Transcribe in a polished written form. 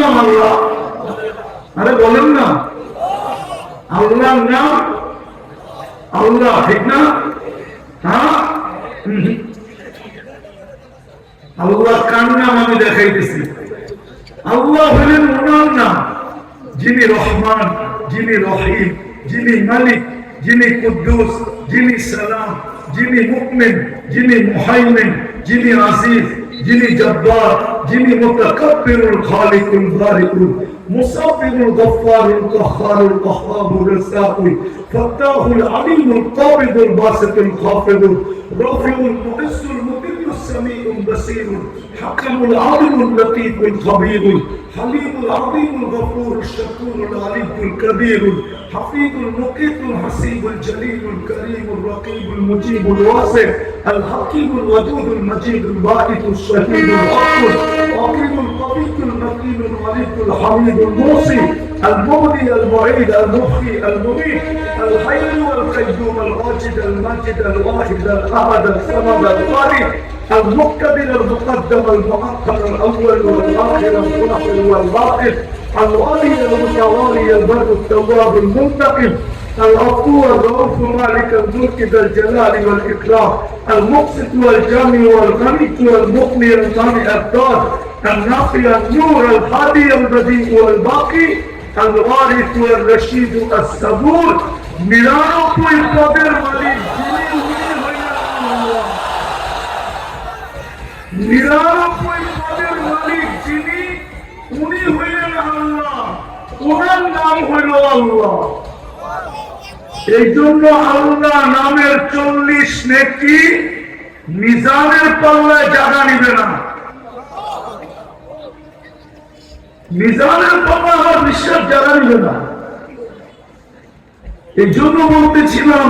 নাম আল্লাহ? আরে বলেন না, আল্লাহর নাম আল্লাহ, ঠিক না? হ্যাঁ, আল্লাহ কার নাম আমি দেখাইতেছি। আল্লাহ হলেন ওনার নাম, যিনি রহমান, যিনি রহিম, যিনি মালিক, যিনি কুদ্দুস, যিনি সালাম, যিনি মুকমিন, যিনি মুহাইমিন, যিনি আজিজ, যিনি জব্বার, যিনি মুতাকাব্বিরুল খালিকুল বারিকুল মুসাব্বিরুল গফফারুল কাহ্হারুল ওয়াহ্হাবুর রাজ্জাকুল ফাত্তাহুল আলিমুল কাবিদুল বাসিতুল খাফিদুল রাফিউল মুইসুল মুদিল্লুস সামিউল বাসীরুল হাকিমুল আলিমুল লতীফুল খবীরুল হালিমুল আযীমুল গফুরুশ শাকুরুল আলিমুল কবীরুল হাফিজুল মুকিতুল হাসিবুল জলিলুল করিমুল রকিবুল মুজিবুল ওয়াসি আল হাকিমুল ওয়াদুদুল মজিদুল ওয়াহিদুল শহীদুল আকবর আকরিমুল কবিকুল মকিনুল মালিকুল হামিদুল মুসি المغني المعيد المحيي المميت الحي والقيوم الواجد الماجد الواحد الاحد الصمد الغني المقتدر المقدم المؤخر الاول والاخر الظاهر والباطن الوالي المتوالي البر التواب المنتقم العفو الرؤوف مالك الملك ذا الجلال والاكرام المقسط والجامع والغني والمغني الغني الدار النافي النور الهادي البديع والباقي الوارث والرشيد الصبور নিরানব্বই পদের মালিক নিরানব্বই পদের মালিক যিনি, উনি হইলেন আল্লাহ, ওনার নাম হইল আল্লাহ। এই জন্য আল্লাহ নামের 40 নেকি মিজানের পাল্লায় জায়গা নিবে না। মিজানের পাল্লা আমার বিশ্বাস জায়গা নিবে না। এই জন্য বলতেছিলাম